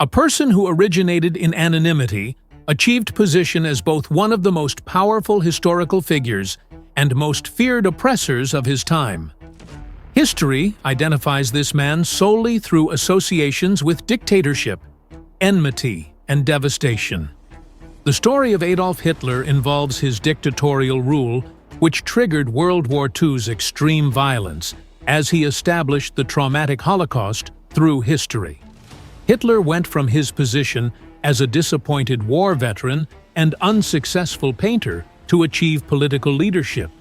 A person who originated in anonymity, achieved position as both one of the most powerful historical figures and most feared oppressors of his time. History identifies this man solely through associations with dictatorship, enmity, and devastation. The story of Adolf Hitler involves his dictatorial rule, which triggered World War II's extreme violence as he established the traumatic Holocaust through history. Hitler went from his position as a disappointed war veteran and unsuccessful painter to achieve political leadership.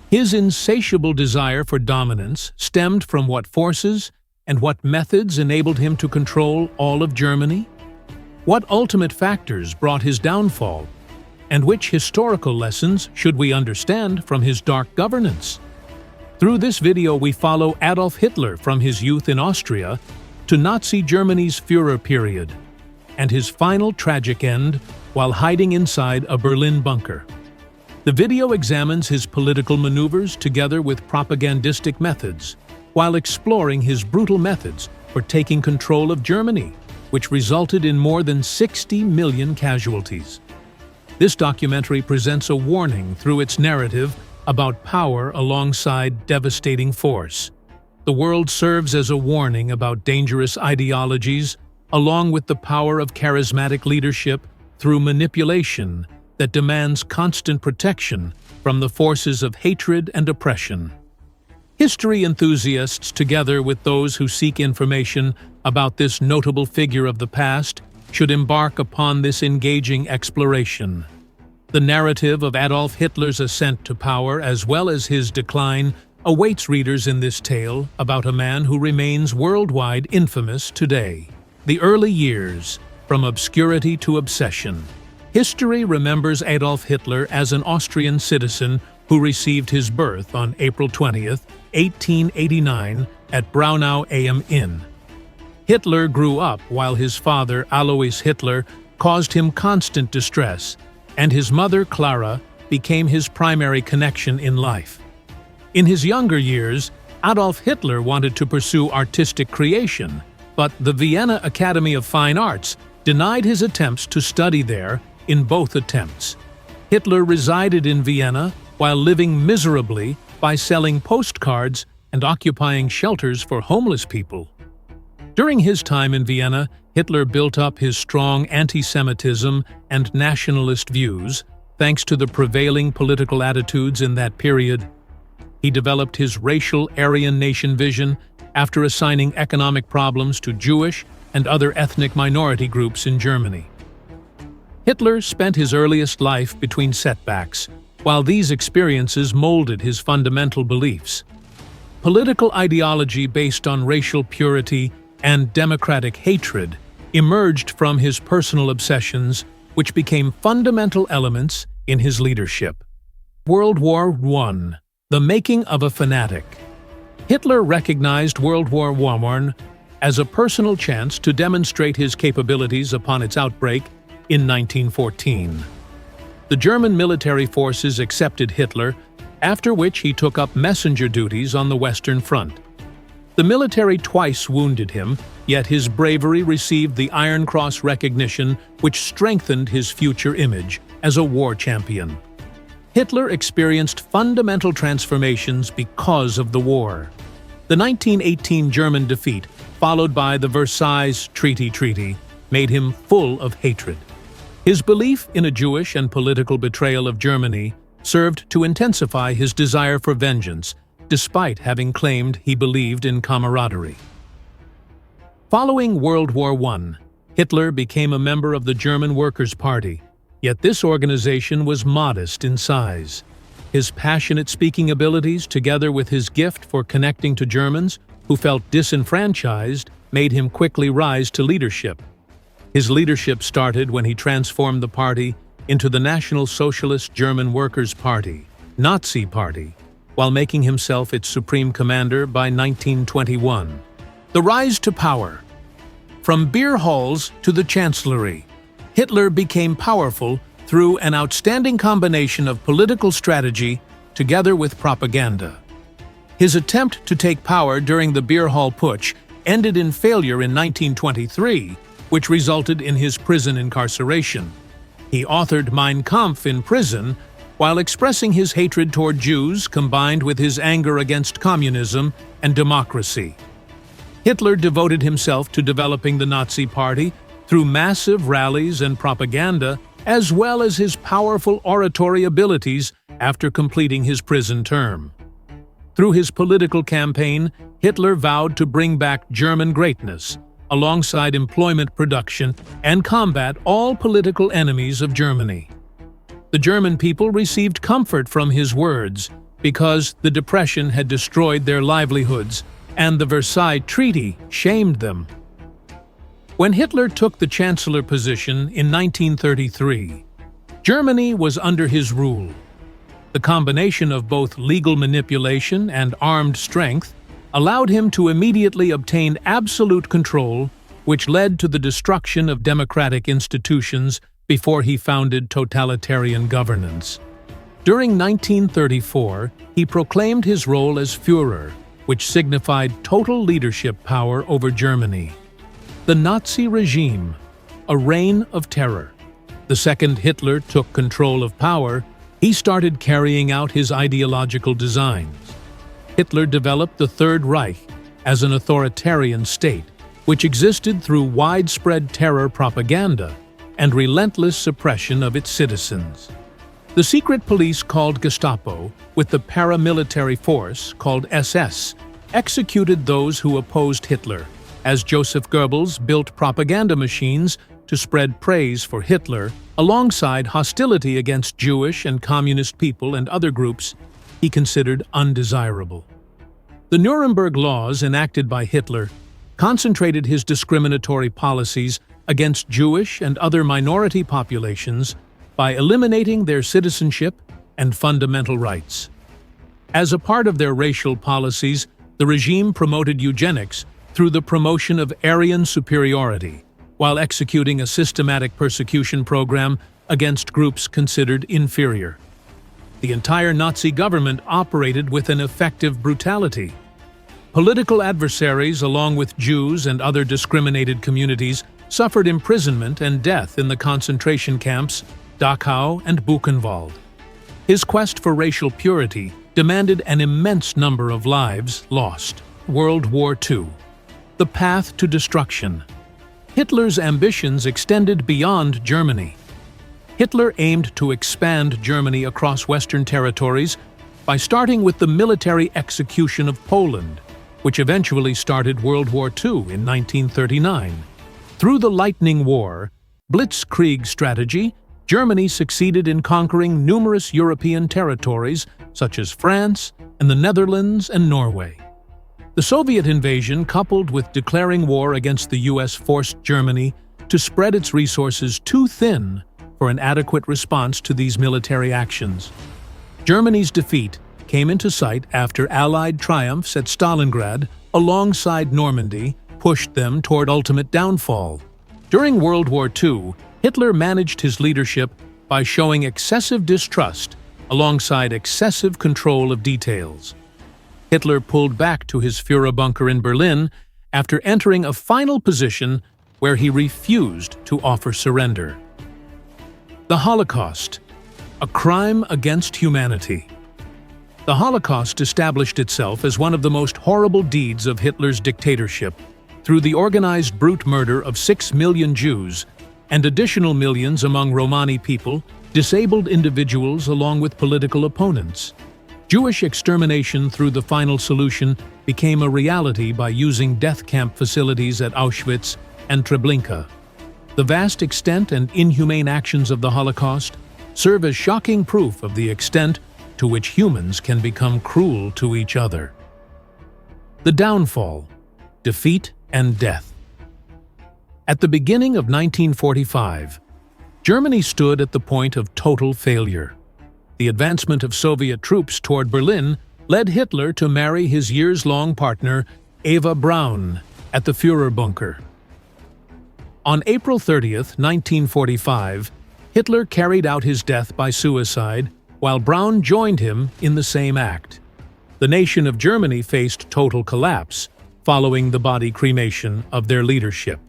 His insatiable desire for dominance stemmed from what forces and what methods enabled him to control all of Germany? What ultimate factors brought his downfall? And which historical lessons should we understand from his dark governance? Through this video, we follow Adolf Hitler from his youth in Austria to Nazi Germany's Führer period, and his final tragic end while hiding inside a Berlin bunker. The video examines his political maneuvers together with propagandistic methods, while exploring his brutal methods for taking control of Germany, which resulted in more than 60 million casualties. This documentary presents a warning through its narrative about power alongside devastating force. The world serves as a warning about dangerous ideologies, along with the power of charismatic leadership through manipulation that demands constant protection from the forces of hatred and oppression. History enthusiasts, together with those who seek information about this notable figure of the past, should embark upon this engaging exploration. The narrative of Adolf Hitler's ascent to power, as well as his decline, awaits readers in this tale about a man who remains worldwide infamous today. The early years, from obscurity to obsession. History remembers Adolf Hitler as an Austrian citizen who received his birth on April 20th, 1889, at Braunau am Inn. Hitler grew up while his father, Alois Hitler, caused him constant distress, and his mother, Clara, became his primary connection in life. In his younger years, Adolf Hitler wanted to pursue artistic creation, but the Vienna Academy of Fine Arts denied his attempts to study there in both attempts. Hitler resided in Vienna while living miserably by selling postcards and occupying shelters for homeless people. During his time in Vienna, Hitler built up his strong anti-Semitism and nationalist views, thanks to the prevailing political attitudes in that period. He developed his racial Aryan nation vision after assigning economic problems to Jewish and other ethnic minority groups in Germany. Hitler spent his earliest life between setbacks, while these experiences molded his fundamental beliefs. Political ideology based on racial purity and democratic hatred emerged from his personal obsessions, which became fundamental elements in his leadership. World War I. The making of a fanatic. Hitler recognized World War I as a personal chance to demonstrate his capabilities upon its outbreak in 1914. The German military forces accepted Hitler, after which he took up messenger duties on the Western Front. The military twice wounded him, yet his bravery received the Iron Cross recognition, which strengthened his future image as a war champion. Hitler experienced fundamental transformations because of the war. The 1918 German defeat, followed by the Versailles Treaty, made him full of hatred. His belief in a Jewish and political betrayal of Germany served to intensify his desire for vengeance, despite having claimed he believed in camaraderie. Following World War I, Hitler became a member of the German Workers' Party, yet this organization was modest in size. His passionate speaking abilities, together with his gift for connecting to Germans who felt disenfranchised, made him quickly rise to leadership. His leadership started when he transformed the party into the National Socialist German Workers' Party, Nazi Party, while making himself its supreme commander by 1921. The rise to power. From beer halls to the Chancellery, Hitler became powerful through an outstanding combination of political strategy together with propaganda. His attempt to take power during the beer hall putsch ended in failure in 1923, which resulted in his prison incarceration. He authored Mein Kampf in prison, while expressing his hatred toward Jews combined with his anger against communism and democracy. Hitler devoted himself to developing the Nazi Party through massive rallies and propaganda, as well as his powerful oratory abilities after completing his prison term. Through his political campaign, Hitler vowed to bring back German greatness, alongside employment production, and combat all political enemies of Germany. The German people received comfort from his words because the Depression had destroyed their livelihoods, and the Versailles Treaty shamed them. When Hitler took the chancellor position in 1933, Germany was under his rule. The combination of both legal manipulation and armed strength allowed him to immediately obtain absolute control, which led to the destruction of democratic institutions before he founded totalitarian governance. During 1934, he proclaimed his role as Führer, which signified total leadership power over Germany. The Nazi regime, a reign of terror. The second Hitler took control of power, he started carrying out his ideological designs. Hitler developed the Third Reich as an authoritarian state, which existed through widespread terror propaganda and relentless suppression of its citizens. The secret police called Gestapo, with the paramilitary force called SS, executed those who opposed Hitler, as Joseph Goebbels built propaganda machines to spread praise for Hitler, alongside hostility against Jewish and communist people and other groups he considered undesirable. The Nuremberg laws enacted by Hitler concentrated his discriminatory policies against Jewish and other minority populations by eliminating their citizenship and fundamental rights. As a part of their racial policies, the regime promoted eugenics through the promotion of Aryan superiority, while executing a systematic persecution program against groups considered inferior. The entire Nazi government operated with an effective brutality. Political adversaries, along with Jews and other discriminated communities, suffered imprisonment and death in the concentration camps Dachau and Buchenwald. His quest for racial purity demanded an immense number of lives lost. World War II. The path to destruction. Hitler's ambitions extended beyond Germany. Hitler aimed to expand Germany across Western territories by starting with the military execution of Poland, which eventually started World War II in 1939. Through the Lightning War, Blitzkrieg strategy, Germany succeeded in conquering numerous European territories such as France and the Netherlands and Norway. The Soviet invasion, coupled with declaring war against the US, forced Germany to spread its resources too thin for an adequate response to these military actions. Germany's defeat came into sight after Allied triumphs at Stalingrad alongside Normandy pushed them toward ultimate downfall. During World War II, Hitler managed his leadership by showing excessive distrust alongside excessive control of details. Hitler pulled back to his Führer bunker in Berlin after entering a final position where he refused to offer surrender. The Holocaust, a crime against humanity. The Holocaust established itself as one of the most horrible deeds of Hitler's dictatorship through the organized brute murder of 6 million Jews and additional millions among Romani people, disabled individuals along with political opponents. Jewish extermination through the final solution became a reality by using death camp facilities at Auschwitz and Treblinka. The vast extent and inhumane actions of the Holocaust serve as shocking proof of the extent to which humans can become cruel to each other. The downfall, defeat, and death. At the beginning of 1945, Germany stood at the point of total failure. The advancement of Soviet troops toward Berlin led Hitler to marry his years-long partner, Eva Braun, at the Führer bunker. On April 30, 1945, Hitler carried out his death by suicide, while Braun joined him in the same act. The nation of Germany faced total collapse following the body cremation of their leadership.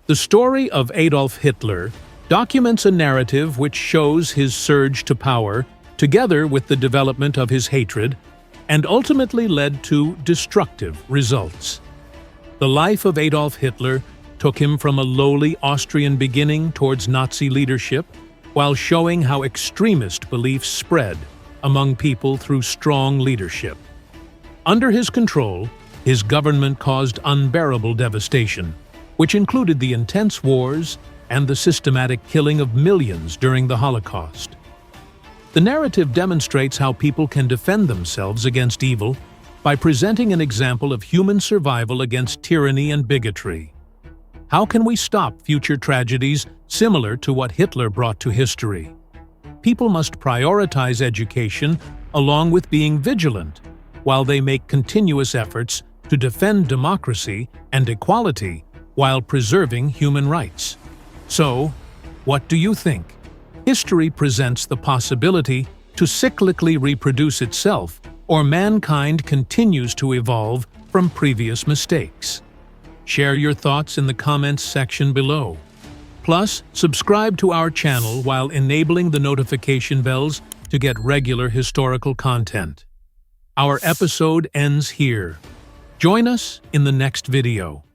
The story of Adolf Hitler documents a narrative which shows his surge to power, together with the development of his hatred, and ultimately led to destructive results. The life of Adolf Hitler took him from a lowly Austrian beginning towards Nazi leadership, while showing how extremist beliefs spread among people through strong leadership. Under his control, his government caused unbearable devastation, which included the intense wars and the systematic killing of millions during the Holocaust. The narrative demonstrates how people can defend themselves against evil by presenting an example of human survival against tyranny and bigotry. How can we stop future tragedies similar to what Hitler brought to history? People must prioritize education along with being vigilant, while they make continuous efforts to defend democracy and equality while preserving human rights. So, what do you think? History presents the possibility to cyclically reproduce itself, or mankind continues to evolve from previous mistakes. Share your thoughts in the comments section below. Plus, subscribe to our channel while enabling the notification bells to get regular historical content. Our episode ends here. Join us in the next video.